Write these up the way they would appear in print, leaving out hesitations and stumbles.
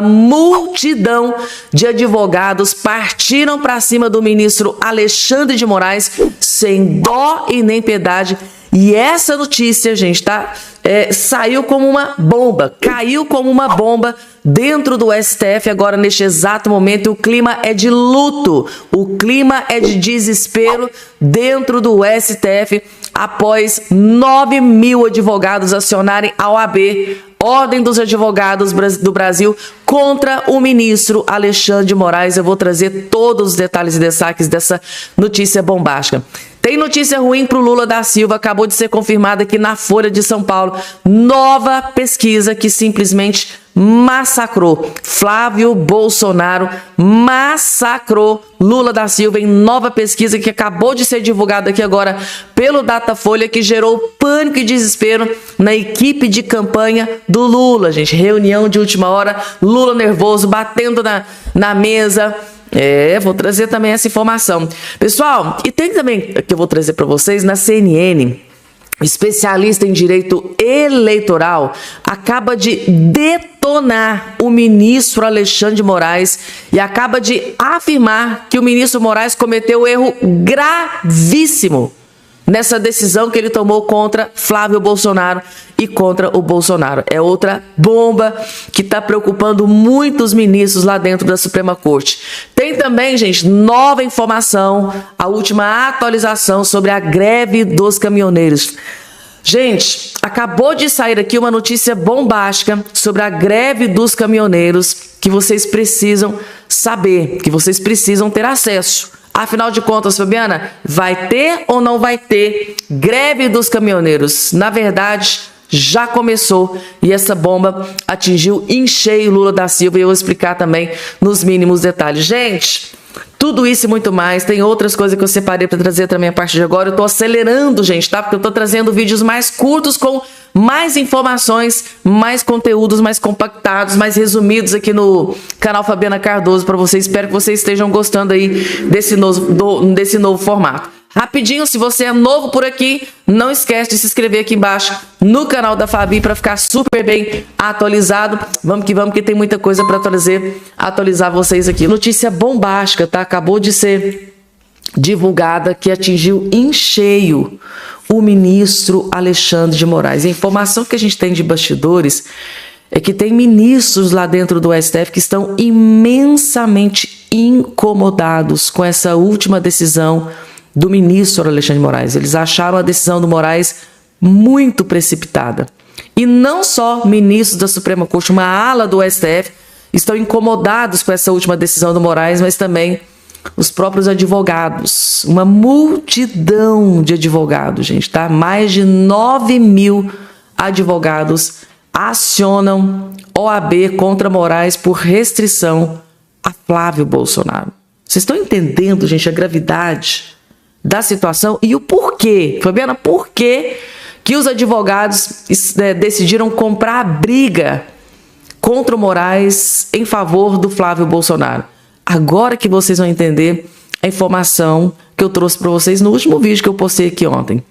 multidão de advogados partiram para cima do ministro Alexandre de Moraes sem dó e nem piedade. E essa notícia, gente, tá? Saiu como uma bomba, caiu como uma bomba dentro do STF agora neste exato momento. E o clima é de luto, o clima é de desespero dentro do STF após 9.000 advogados acionarem a OAB, Ordem dos Advogados do Brasil, contra o ministro Alexandre de Moraes. Eu vou trazer todos os detalhes e destaques dessa notícia bombástica. Tem notícia ruim para o Lula da Silva, acabou de ser confirmada aqui na Folha de São Paulo. Nova pesquisa que simplesmente massacrou Flávio Bolsonaro, massacrou Lula da Silva em nova pesquisa que acabou de ser divulgada aqui agora pelo Datafolha, que gerou pânico e desespero na equipe de campanha do Lula, gente. Reunião de última hora, Lula nervoso, batendo na mesa. Vou trazer também essa informação. Pessoal, e tem também que eu vou trazer para vocês na CNN. Especialista em direito eleitoral acaba de detonar o ministro Alexandre de Moraes e acaba de afirmar que o ministro Moraes cometeu erro gravíssimo nessa decisão que ele tomou contra Flávio Bolsonaro e contra o Bolsonaro. É outra bomba que está preocupando muitos ministros lá dentro da Suprema Corte. Tem também, gente, nova informação, a última atualização sobre a greve dos caminhoneiros. Gente, acabou de sair aqui uma notícia bombástica sobre a greve dos caminhoneiros que vocês precisam saber, que vocês precisam ter acesso. Afinal de contas, Fabiana, vai ter ou não vai ter greve dos caminhoneiros? Na verdade, já começou e essa bomba atingiu em cheio Lula da Silva e eu vou explicar também nos mínimos detalhes. Gente, tudo isso e muito mais, tem outras coisas que eu separei para trazer também a partir de agora. Eu tô acelerando, gente, tá? Porque eu tô trazendo vídeos mais curtos com mais informações, mais conteúdos mais compactados, mais resumidos aqui no canal Fabiana Cardoso para vocês. Espero que vocês estejam gostando aí desse novo formato. Rapidinho, se você é novo por aqui, não esquece de se inscrever aqui embaixo no canal da Fabi para ficar super bem atualizado. Vamos que tem muita coisa para atualizar vocês aqui. Notícia bombástica, tá? Acabou de ser divulgada que atingiu em cheio o ministro Alexandre de Moraes. A informação que a gente tem de bastidores é que tem ministros lá dentro do STF que estão imensamente incomodados com essa última decisão do ministro Alexandre de Moraes. Eles acharam a decisão do Moraes muito precipitada. E não só ministros da Suprema Corte, uma ala do STF, estão incomodados com essa última decisão do Moraes, mas também os próprios advogados. Uma multidão de advogados, gente, tá? Mais de 9.000 advogados acionam OAB contra Moraes por restrição a Flávio Bolsonaro. Vocês estão entendendo, gente, a gravidade da situação e o porquê? Fabiana, por que os advogados decidiram comprar a briga contra o Moraes em favor do Flávio Bolsonaro? Agora que vocês vão entender a informação que eu trouxe para vocês no último vídeo que eu postei aqui ontem.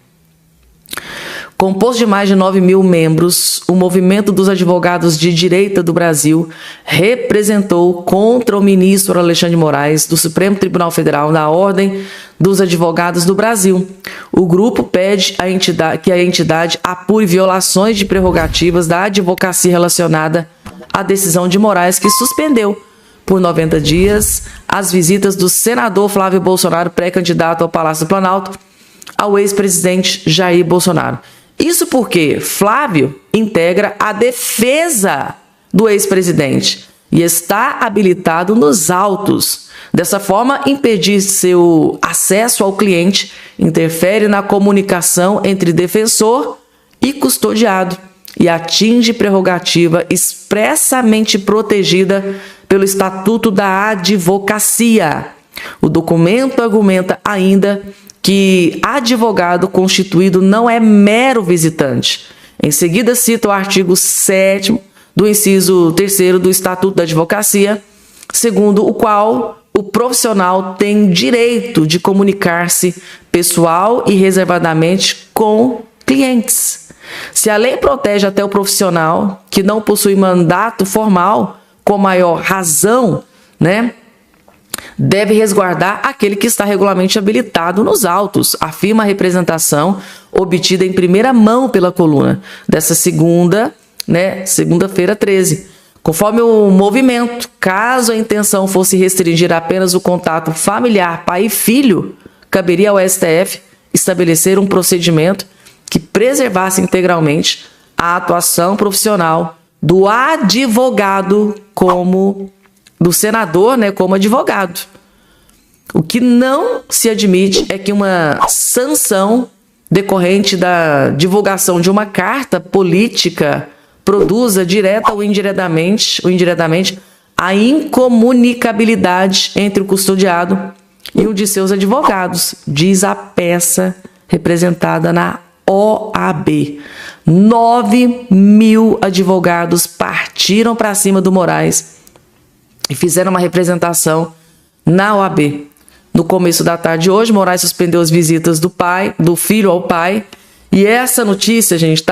Composto de mais de 9.000 membros, o Movimento dos Advogados de Direita do Brasil representou contra o ministro Alexandre de Moraes do Supremo Tribunal Federal na Ordem dos Advogados do Brasil. O grupo pede que a entidade apure violações de prerrogativas da advocacia relacionada à decisão de Moraes, que suspendeu por 90 dias as visitas do senador Flávio Bolsonaro, pré-candidato ao Palácio do Planalto, ao ex-presidente Jair Bolsonaro. Isso porque Flávio integra a defesa do ex-presidente e está habilitado nos autos. Dessa forma, impedir seu acesso ao cliente interfere na comunicação entre defensor e custodiado e atinge prerrogativa expressamente protegida pelo Estatuto da Advocacia. O documento argumenta ainda que advogado constituído não é mero visitante. Em seguida, cita o artigo 7º do inciso 3º do Estatuto da Advocacia, segundo o qual o profissional tem direito de comunicar-se pessoal e reservadamente com clientes. Se a lei protege até o profissional que não possui mandato formal, com maior razão, né, deve resguardar aquele que está regularmente habilitado nos autos, afirma a representação obtida em primeira mão pela coluna dessa segunda-feira 13. Conforme o movimento, caso a intenção fosse restringir apenas o contato familiar pai e filho, caberia ao STF estabelecer um procedimento que preservasse integralmente a atuação profissional do advogado como do senador, né, como advogado. O que não se admite é que uma sanção decorrente da divulgação de uma carta política produza direta ou indiretamente a incomunicabilidade entre o custodiado e um de seus advogados, diz a peça representada na OAB. 9.000 advogados partiram para cima do Moraes e fizeram uma representação na OAB. No começo da tarde de hoje, Moraes suspendeu as visitas do filho ao pai. E essa notícia, gente,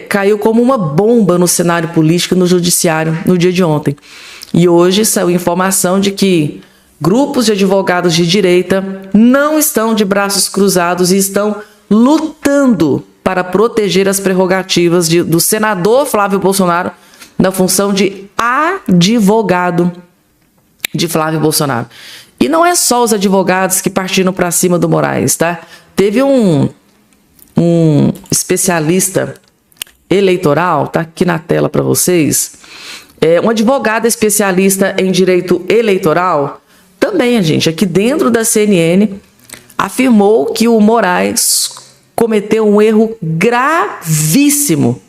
caiu como uma bomba no cenário político e no judiciário no dia de ontem. E hoje saiu informação de que grupos de advogados de direita não estão de braços cruzados e estão lutando para proteger as prerrogativas do senador Flávio Bolsonaro na função de advogado de Flávio Bolsonaro. E não é só os advogados que partiram para cima do Moraes, tá? Teve um especialista eleitoral, tá aqui na tela para vocês, um advogado especialista em direito eleitoral, também, gente, aqui dentro da CNN, afirmou que o Moraes cometeu um erro gravíssimo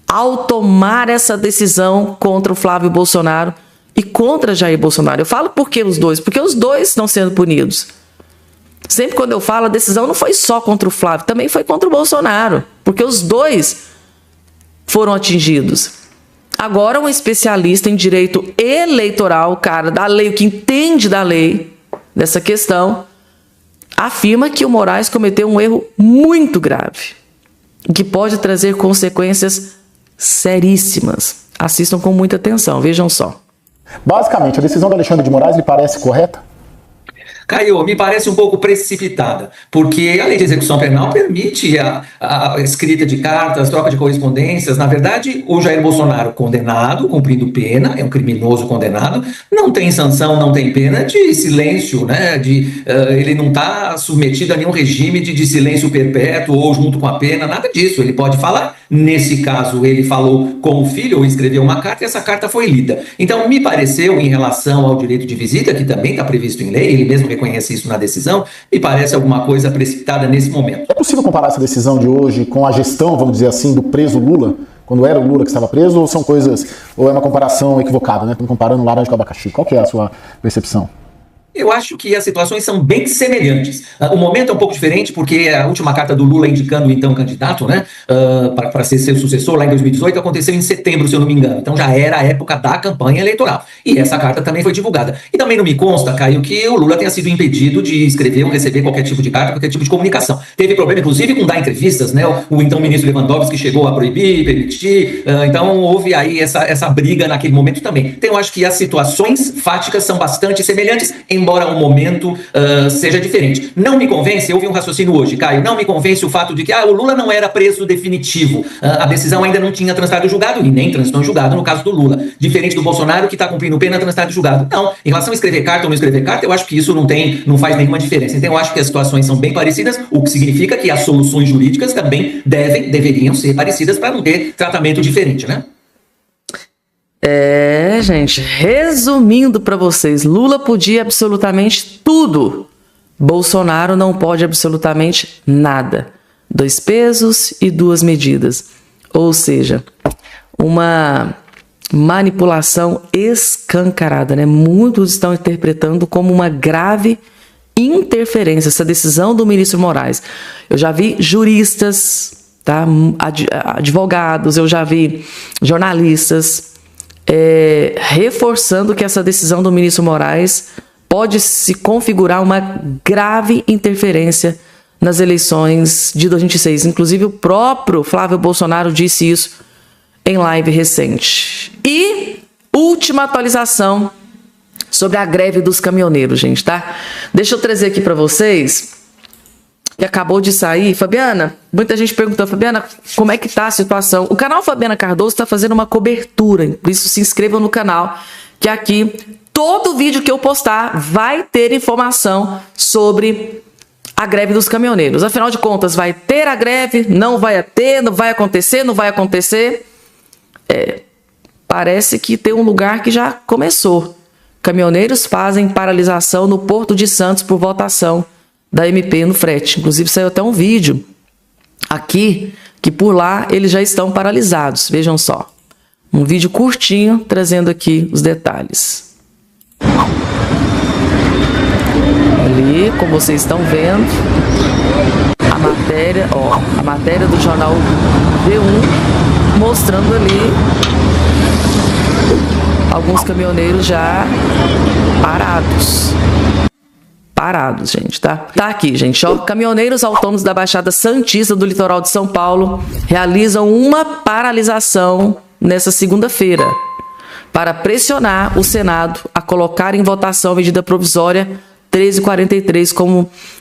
ao tomar essa decisão contra o Flávio Bolsonaro e contra Jair Bolsonaro. Eu falo por que os dois? Porque os dois estão sendo punidos. Sempre quando eu falo, a decisão não foi só contra o Flávio, também foi contra o Bolsonaro, porque os dois foram atingidos. Agora, um especialista em direito eleitoral, cara da lei, o que entende da lei, dessa questão, afirma que o Moraes cometeu um erro muito grave, que pode trazer consequências seríssimas. Assistam com muita atenção, vejam só. Basicamente, a decisão do Alexandre de Moraes lhe parece correta? Caio, me parece um pouco precipitada, porque a lei de execução penal permite a escrita de cartas, troca de correspondências. Na verdade, o Jair Bolsonaro, condenado, cumprindo pena, é um criminoso condenado, não tem sanção, não tem pena de silêncio, né? Ele não está submetido a nenhum regime de silêncio perpétuo ou junto com a pena, nada disso. Ele pode falar. Nesse caso, ele falou com o filho ou escreveu uma carta e essa carta foi lida. Então, me pareceu, em relação ao direito de visita, que também está previsto em lei, ele mesmo reconhece isso na decisão, me parece alguma coisa precipitada nesse momento. É possível comparar essa decisão de hoje com a gestão, vamos dizer assim, do preso Lula, quando era o Lula que estava preso, ou é uma comparação equivocada, né? Estamos comparando laranja com abacaxi. Qual que é a sua percepção? Eu acho que as situações são bem semelhantes. O momento é um pouco diferente, porque a última carta do Lula indicando o então candidato, né, para ser seu sucessor lá em 2018, aconteceu em setembro, se eu não me engano. Então já era a época da campanha eleitoral. E essa carta também foi divulgada. E também não me consta, Caio, que o Lula tenha sido impedido de escrever ou receber qualquer tipo de carta, qualquer tipo de comunicação. Teve problema, inclusive, com dar entrevistas, né? O então ministro Lewandowski chegou a proibir, permitir. Então houve aí essa briga naquele momento também. Então eu acho que as situações fáticas são bastante semelhantes, embora o momento seja diferente. Não me convence, eu ouvi um raciocínio hoje, Caio, não me convence o fato de que o Lula não era preso definitivo. A decisão ainda não tinha transitado julgado e nem transitou em julgado no caso do Lula. Diferente do Bolsonaro, que está cumprindo pena, transitado em julgado. Não, em relação a escrever carta ou não escrever carta, eu acho que isso não faz nenhuma diferença. Então eu acho que as situações são bem parecidas, o que significa que as soluções jurídicas também deveriam ser parecidas para não ter tratamento diferente, né? Gente, resumindo para vocês, Lula podia absolutamente tudo, Bolsonaro não pode absolutamente nada. 2 pesos e 2 medidas. Ou seja, uma manipulação escancarada, né? Muitos estão interpretando como uma grave interferência essa decisão do ministro Moraes. Eu já vi juristas, tá? Advogados, eu já vi jornalistas reforçando que essa decisão do ministro Moraes pode se configurar uma grave interferência nas eleições de 2026. Inclusive, o próprio Flávio Bolsonaro disse isso em live recente. E última atualização sobre a greve dos caminhoneiros, gente, tá? Deixa eu trazer aqui para vocês, que acabou de sair. Fabiana, muita gente perguntou, Fabiana, como é que tá a situação? O canal Fabiana Cardoso está fazendo uma cobertura, por isso se inscrevam no canal, que aqui todo vídeo que eu postar vai ter informação sobre a greve dos caminhoneiros. Afinal de contas, vai ter a greve? Não vai ter? Não vai acontecer? Não vai acontecer? Parece que tem um lugar que já começou. Caminhoneiros fazem paralisação no Porto de Santos por votação da MP no frete. Inclusive saiu até um vídeo aqui que por lá eles já estão paralisados. Vejam só. Um vídeo curtinho trazendo aqui os detalhes. Ali, como vocês estão vendo, a matéria do jornal G1 mostrando ali alguns caminhoneiros já parados, gente, tá? Tá aqui, gente, ó. Caminhoneiros autônomos da Baixada Santista do litoral de São Paulo realizam uma paralisação nessa segunda-feira para pressionar o Senado a colocar em votação a medida provisória 1343,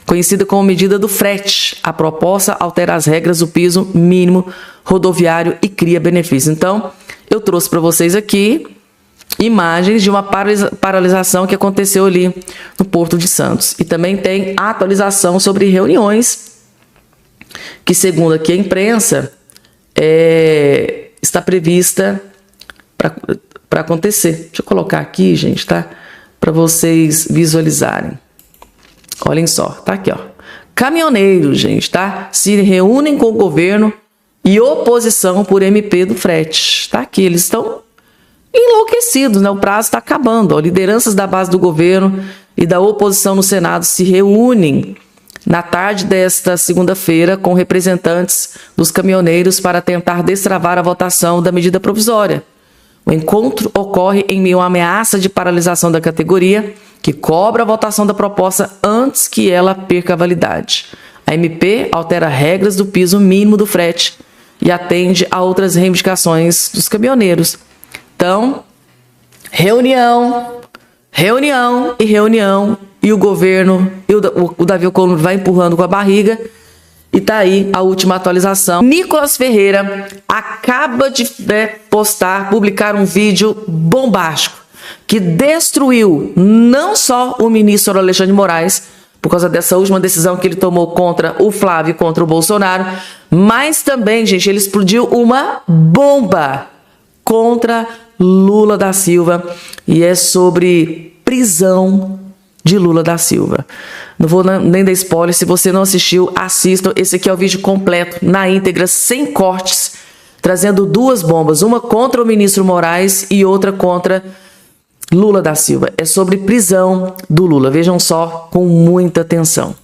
conhecida como medida do frete. A proposta altera as regras do piso mínimo rodoviário e cria benefícios. Então, eu trouxe para vocês aqui imagens de uma paralisação que aconteceu ali no Porto de Santos. E também tem atualização sobre reuniões que, segundo aqui a imprensa, está prevista para acontecer. Deixa eu colocar aqui, gente, tá? Para vocês visualizarem. Olhem só, tá aqui, ó. Caminhoneiros, gente, tá? Se reúnem com o governo e oposição por MP do frete. Tá aqui, eles estão enlouquecidos, né? O prazo está acabando. Ó. Lideranças da base do governo e da oposição no Senado se reúnem na tarde desta segunda-feira com representantes dos caminhoneiros para tentar destravar a votação da medida provisória. O encontro ocorre em meio à ameaça de paralisação da categoria, que cobra a votação da proposta antes que ela perca a validade. A MP altera regras do piso mínimo do frete e atende a outras reivindicações dos caminhoneiros. Então, reunião, e o governo, e o Davi Alcolumbre vai empurrando com a barriga, e tá aí a última atualização. Nicolas Ferreira acaba de publicar um vídeo bombástico, que destruiu não só o ministro Alexandre de Moraes, por causa dessa última decisão que ele tomou contra o Flávio e contra o Bolsonaro, mas também, gente, ele explodiu uma bomba contra Lula da Silva, e é sobre prisão de Lula da Silva. Não vou nem dar spoiler, se você não assistiu, assistam. Esse aqui é o vídeo completo, na íntegra, sem cortes, trazendo duas bombas, uma contra o ministro Moraes e outra contra Lula da Silva. É sobre prisão do Lula, vejam só, com muita atenção.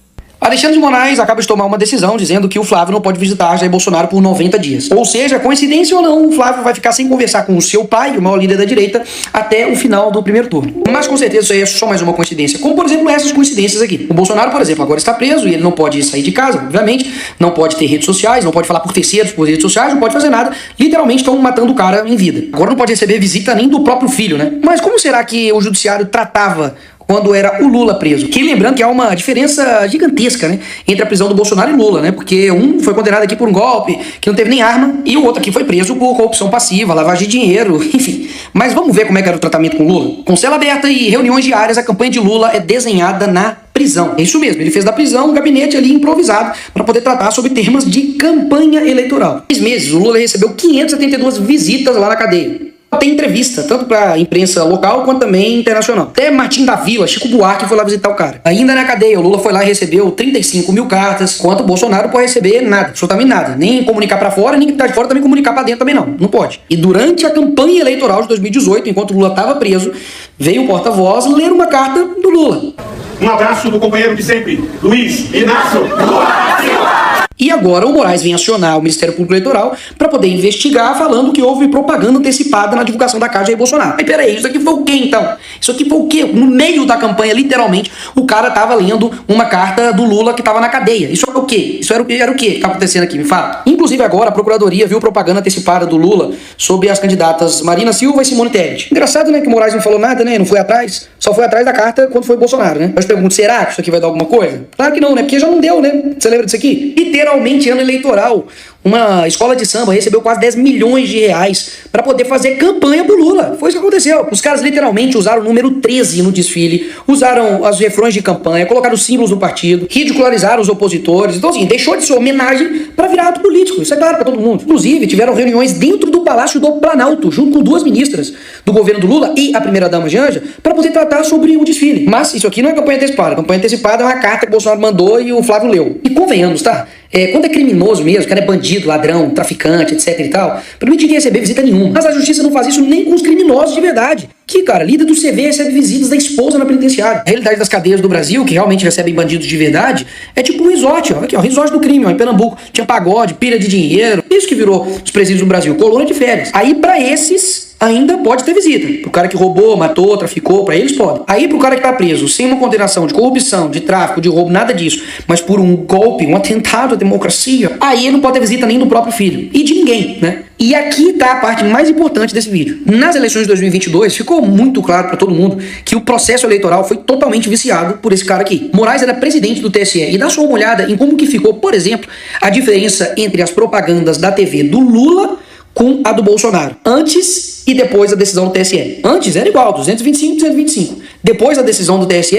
Alexandre de Moraes acaba de tomar uma decisão dizendo que o Flávio não pode visitar Jair Bolsonaro por 90 dias. Ou seja, coincidência ou não, o Flávio vai ficar sem conversar com o seu pai, o maior líder da direita, até o final do primeiro turno. Mas com certeza isso aí é só mais uma coincidência. Como, por exemplo, essas coincidências aqui. O Bolsonaro, por exemplo, agora está preso e ele não pode sair de casa, obviamente, não pode ter redes sociais, não pode falar por terceiros, por redes sociais, não pode fazer nada. Literalmente estão matando o cara em vida. Agora não pode receber visita nem do próprio filho, né? Mas como será que o judiciário tratava quando era o Lula preso? Que lembrando que há uma diferença gigantesca, né, entre a prisão do Bolsonaro e Lula, né? Porque um foi condenado aqui por um golpe, que não teve nem arma, e o outro aqui foi preso por corrupção passiva, lavagem de dinheiro, enfim. Mas vamos ver como é que era o tratamento com Lula? Com cela aberta e reuniões diárias, a campanha de Lula é desenhada na prisão. É isso mesmo, ele fez da prisão um gabinete ali improvisado para poder tratar sobre temas de campanha eleitoral. Em 6 meses, o Lula recebeu 572 visitas lá na cadeia. Tem entrevista, tanto para a imprensa local quanto também internacional. Até Martim da Vila, Chico Buarque foi lá visitar o cara. Ainda na cadeia, o Lula foi lá e recebeu 35 mil cartas, enquanto o Bolsonaro pode receber nada, absolutamente nada. Nem comunicar para fora, nem que tá de fora também comunicar para dentro também não pode. E durante a campanha eleitoral de 2018, enquanto o Lula estava preso, veio o porta-voz ler uma carta do Lula. Um abraço do companheiro de sempre, Luiz Inácio Lula da Silva. E agora o Moraes vem acionar o Ministério Público Eleitoral para poder investigar, falando que houve propaganda antecipada na divulgação da carta de Jair Bolsonaro. Mas peraí, isso aqui foi o quê então? Isso aqui foi o quê? No meio da campanha, literalmente, o cara tava lendo uma carta do Lula que tava na cadeia. Isso é o quê? Isso era o quê que tá acontecendo aqui? Me fala. Inclusive agora a Procuradoria viu propaganda antecipada do Lula sobre as candidatas Marina Silva e Simone Tebet. Engraçado, né, que o Moraes não falou nada, né? Não foi atrás. Só foi atrás da carta quando foi Bolsonaro, né? Eu te pergunto, será que isso aqui vai dar alguma coisa? Claro que não, né? Porque já não deu, né? Você lembra disso aqui? Literalmente ano eleitoral. Uma escola de samba recebeu quase 10 milhões de reais para poder fazer campanha pro Lula. Foi isso que aconteceu. Os caras literalmente usaram o número 13 no desfile, usaram os refrões de campanha, colocaram os símbolos do partido, ridicularizaram os opositores. Então assim, deixou de ser homenagem para virar ato político. Isso é claro para todo mundo. Inclusive, tiveram reuniões dentro do Palácio do Planalto, junto com 2 ministras do governo do Lula e a primeira-dama Janja, para poder tratar sobre o desfile. Mas isso aqui não é campanha antecipada. Campanha antecipada é uma carta que o Bolsonaro mandou e o Flávio leu. E convenhamos, tá? Quando é criminoso mesmo, o cara é bandido, ladrão, traficante, etc e tal, permite ninguém receber visita nenhuma. Mas a justiça não faz isso nem com os criminosos de verdade. Que, cara, líder do CV recebe visitas da esposa na penitenciária. A realidade das cadeias do Brasil, que realmente recebem bandidos de verdade, é tipo um resort, ó. Aqui, ó, resort do crime, ó, em Pernambuco. Tinha pagode, pilha de dinheiro. Isso que virou os presídios do Brasil, colônia de férias. Aí, pra esses, ainda pode ter visita. Pro cara que roubou, matou, traficou, pra eles pode. Aí, pro cara que tá preso, sem uma condenação de corrupção, de tráfico, de roubo, nada disso, mas por um golpe, um atentado à democracia, aí ele não pode ter visita nem do próprio filho. E de ninguém, né? E aqui tá a parte mais importante desse vídeo. Nas eleições de 2022, ficou muito claro para todo mundo que o processo eleitoral foi totalmente viciado por esse cara aqui. Moraes era presidente do TSE e dá só uma olhada em como que ficou, por exemplo, a diferença entre as propagandas da TV do Lula com a do Bolsonaro. Antes e depois da decisão do TSE. Antes era igual, 225, 225. Depois da decisão do TSE,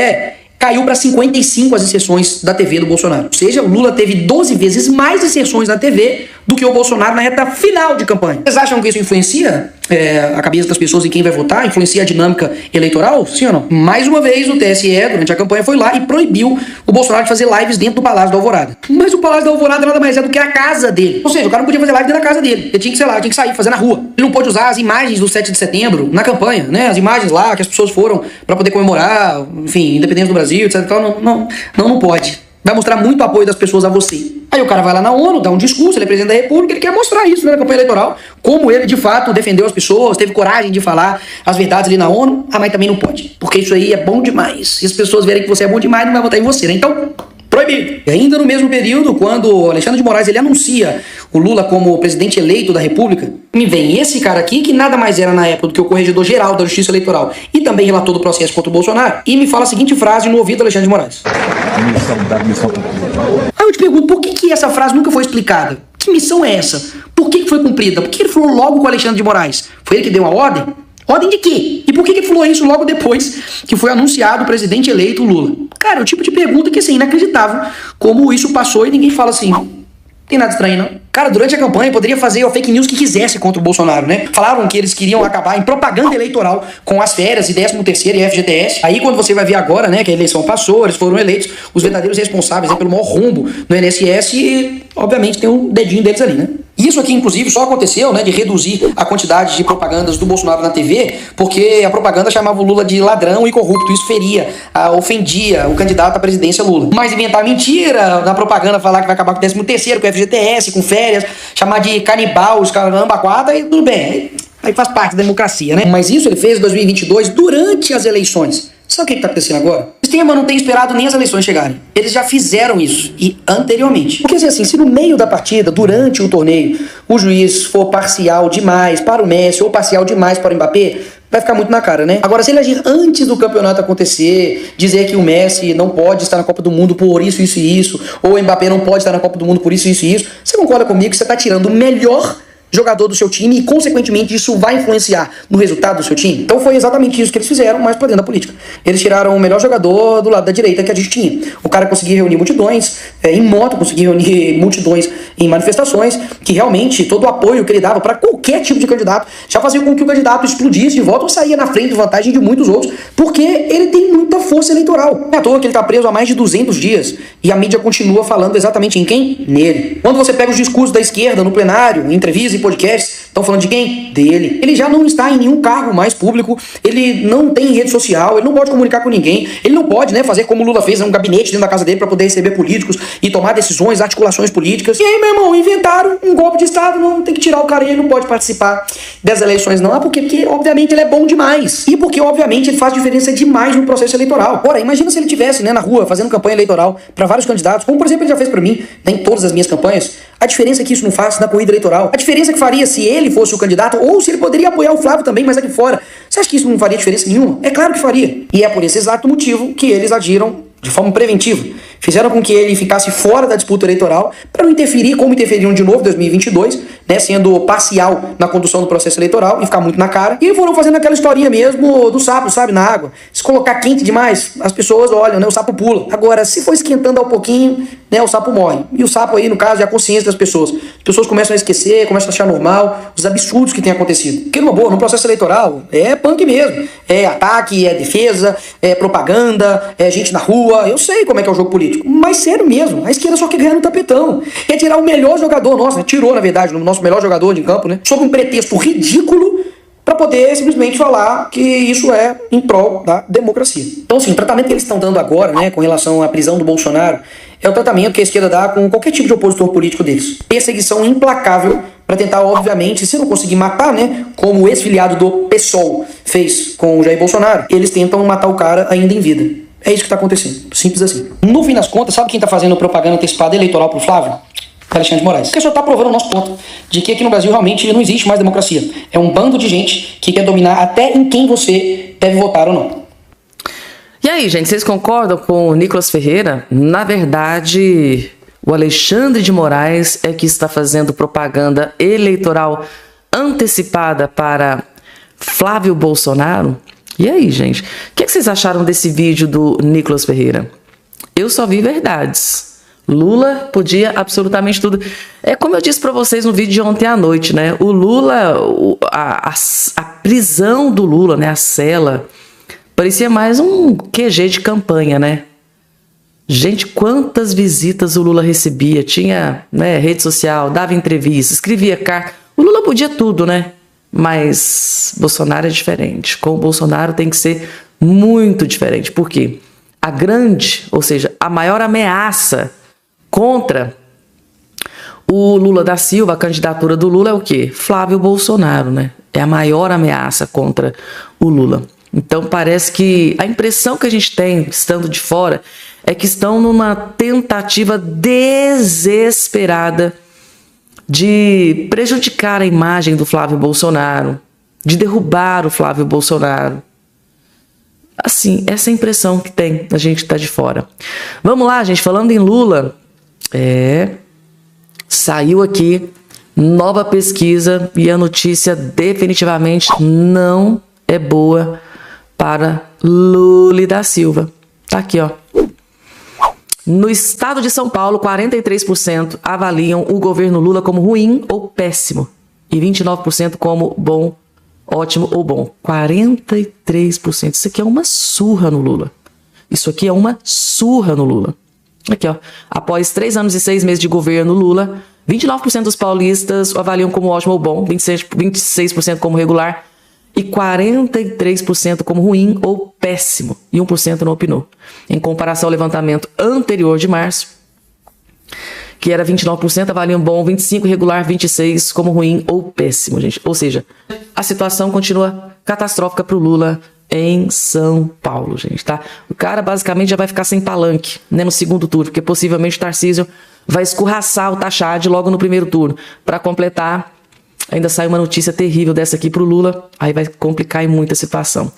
caiu para 55 as inserções da TV do Bolsonaro. Ou seja, o Lula teve 12 vezes mais inserções na TV do que o Bolsonaro na reta final de campanha. Vocês acham que isso influencia a cabeça das pessoas em quem vai votar? Influencia a dinâmica eleitoral? Sim ou não? Mais uma vez, o TSE, durante a campanha, foi lá e proibiu o Bolsonaro de fazer lives dentro do Palácio da Alvorada. Mas o Palácio da Alvorada nada mais é do que a casa dele. Ou seja, o cara não podia fazer live dentro da casa dele. Ele tinha que, sei lá, tinha que sair, fazer na rua. Ele não pôde usar as imagens do 7 de setembro na campanha, né? As imagens lá que as pessoas foram para poder comemorar, enfim, independência do Brasil, etc. Não pode. Vai mostrar muito apoio das pessoas a você. Aí o cara vai lá na ONU, dá um discurso, ele é presidente da República, ele quer mostrar isso, né, na campanha eleitoral, como ele de fato defendeu as pessoas, teve coragem de falar as verdades ali na ONU. Mas também não pode, porque isso aí é bom demais. Se as pessoas verem que você é bom demais, não vai votar em você, né? Então, proibido. E ainda no mesmo período, quando Alexandre de Moraes ele anuncia o Lula como presidente eleito da República, me vem esse cara aqui, que nada mais era na época do que o corregedor-geral da Justiça Eleitoral e também relator do processo contra o Bolsonaro, e me fala a seguinte frase no ouvido do Alexandre de Moraes. Aí eu te pergunto, por que essa frase nunca foi explicada? Que missão é essa? Por que foi cumprida? Por que ele falou logo com o Alexandre de Moraes? Foi ele que deu a ordem? Ordem de quê? E por que ele falou isso logo depois que foi anunciado o presidente eleito Lula? Cara, é o tipo de pergunta que assim, inacreditável como isso passou e ninguém fala assim, tem nada estranho não. Cara, durante a campanha poderia fazer o fake news que quisesse contra o Bolsonaro, né? Falaram que eles queriam acabar em propaganda eleitoral com as férias e 13º e FGTS. Aí quando você vai ver agora, né, que a eleição passou, eles foram eleitos, os verdadeiros responsáveis, né, pelo maior rombo no INSS e, obviamente, tem um dedinho deles ali, né? Isso aqui, inclusive, só aconteceu, né, de reduzir a quantidade de propagandas do Bolsonaro na TV, porque a propaganda chamava o Lula de ladrão e corrupto. Isso feria, ofendia o candidato à presidência Lula. Mas inventar mentira na propaganda, falar que vai acabar com o 13º, com o FGTS, com férias, chamar de canibal, os caramba, quatro, aí tudo bem. Aí faz parte da democracia, né? Mas isso ele fez em 2022 durante as eleições. Sabe o que está acontecendo agora? O sistema não tem esperado nem as eleições chegarem. Eles já fizeram isso, e anteriormente. Porque assim, se no meio da partida, durante o torneio, o juiz for parcial demais para o Messi ou parcial demais para o Mbappé, vai ficar muito na cara, né? Agora, se ele agir antes do campeonato acontecer, dizer que o Messi não pode estar na Copa do Mundo por isso, isso e isso, ou o Mbappé não pode estar na Copa do Mundo por isso, isso e isso, você concorda comigo que você está tirando o melhor jogador do seu time e, consequentemente, isso vai influenciar no resultado do seu time? Então foi exatamente isso que eles fizeram, mas pra dentro da política. Eles tiraram o melhor jogador do lado da direita que a gente tinha. O cara conseguia reunir multidões em moto, conseguia reunir multidões em manifestações, que realmente todo o apoio que ele dava para qualquer tipo de candidato já fazia com que o candidato explodisse de volta ou saía na frente de vantagem de muitos outros, porque ele tem muita força eleitoral. Não é à toa que ele tá preso há mais de 200 dias e a mídia continua falando exatamente em quem? Nele. Quando você pega os discursos da esquerda no plenário, em entrevistas podcasts estão falando de quem? Dele. Ele já não está em nenhum cargo mais público, ele não tem rede social, ele não pode comunicar com ninguém, ele não pode, né, fazer como o Lula fez, um gabinete dentro da casa dele para poder receber políticos e tomar decisões, articulações políticas. E aí, meu irmão, inventaram um golpe de Estado, não tem que tirar o cara e ele não pode participar das eleições não. Porque obviamente ele é bom demais. E porque obviamente ele faz diferença demais no processo eleitoral. Agora, imagina se ele tivesse, né, na rua fazendo campanha eleitoral para vários candidatos, como por exemplo ele já fez para mim, né, em todas as minhas campanhas. A diferença que isso não faz na corrida eleitoral. A diferença que faria se ele fosse o candidato, ou se ele poderia apoiar o Flávio também, mas aqui fora. Você acha que isso não faria diferença nenhuma? É claro que faria. E é por esse exato motivo que eles agiram de forma preventiva. Fizeram com que ele ficasse fora da disputa eleitoral para não interferir, como interferiram de novo em 2022, né, sendo parcial na condução do processo eleitoral e ficar muito na cara. E foram fazendo aquela historinha mesmo do sapo, sabe, na água. Se colocar quente demais, as pessoas olham, né, o sapo pula. Agora, se for esquentando ao pouquinho, né, o sapo morre. E o sapo aí, no caso, é a consciência das pessoas. As pessoas começam a esquecer, começam a achar normal os absurdos que têm acontecido. Porque, numa boa, no processo eleitoral, é punk mesmo. É ataque, é defesa, é propaganda, é gente na rua. Eu sei como é que é o jogo político, mas sério mesmo, a esquerda só quer ganhar no tapetão, quer tirar o melhor jogador nosso, tirou na verdade o nosso melhor jogador de campo, né, sob um pretexto ridículo para poder simplesmente falar que isso é em prol da democracia. Então assim, o tratamento que eles estão dando agora, né, com relação à prisão do Bolsonaro, é o tratamento que a esquerda dá com qualquer tipo de opositor político deles. Perseguição implacável para tentar, obviamente, se não conseguir matar, né, como o ex-filiado do PSOL fez com o Jair Bolsonaro, eles tentam matar o cara ainda em vida. É isso que está acontecendo. Simples assim. No fim das contas, sabe quem está fazendo propaganda antecipada eleitoral pro Flávio? Alexandre de Moraes. Porque só está provando o nosso ponto de que aqui no Brasil realmente não existe mais democracia. É um bando de gente que quer dominar até em quem você deve votar ou não. E aí, gente, vocês concordam com o Nicolas Ferreira? Na verdade, o Alexandre de Moraes é que está fazendo propaganda eleitoral antecipada para Flávio Bolsonaro? E aí, gente, o que vocês acharam desse vídeo do Nicolas Ferreira? Eu só vi verdades. Lula podia absolutamente tudo. É como eu disse para vocês no vídeo de ontem à noite, né? O Lula, a prisão do Lula, né? A cela, parecia mais um QG de campanha, né? Gente, quantas visitas o Lula recebia? Tinha, né, rede social, dava entrevista, escrevia carta. O Lula podia tudo, né? Mas Bolsonaro é diferente. Com o Bolsonaro tem que ser muito diferente. Por quê? A grande, ou seja, a maior ameaça contra o Lula da Silva, a candidatura do Lula é o quê? Flávio Bolsonaro, né? É a maior ameaça contra o Lula. Então parece que a impressão que a gente tem, estando de fora, é que estão numa tentativa desesperada de prejudicar a imagem do Flávio Bolsonaro, de derrubar o Flávio Bolsonaro. Assim, essa é a impressão que tem, a gente tá de fora. Vamos lá, gente, falando em Lula, saiu aqui nova pesquisa e a notícia definitivamente não é boa para Lula da Silva. Tá aqui, ó. No estado de São Paulo, 43% avaliam o governo Lula como ruim ou péssimo e 29% como bom, ótimo ou bom. 43%. Isso aqui é uma surra no Lula. Isso aqui é uma surra no Lula. Aqui, ó. Após 3 anos e 6 meses de governo Lula, 29% dos paulistas o avaliam como ótimo ou bom, 26% como regular e 43% como ruim ou péssimo, e 1% não opinou. Em comparação ao levantamento anterior de março, que era 29%, avaliam bom, 25% regular, 26% como ruim ou péssimo, gente. Ou seja, a situação continua catastrófica para o Lula em São Paulo, gente, tá? O cara basicamente já vai ficar sem palanque, né, no segundo turno, porque possivelmente o Tarcísio vai escorraçar o Tachad logo no primeiro turno. Para completar, ainda sai uma notícia terrível dessa aqui para o Lula, aí vai complicar muito a situação.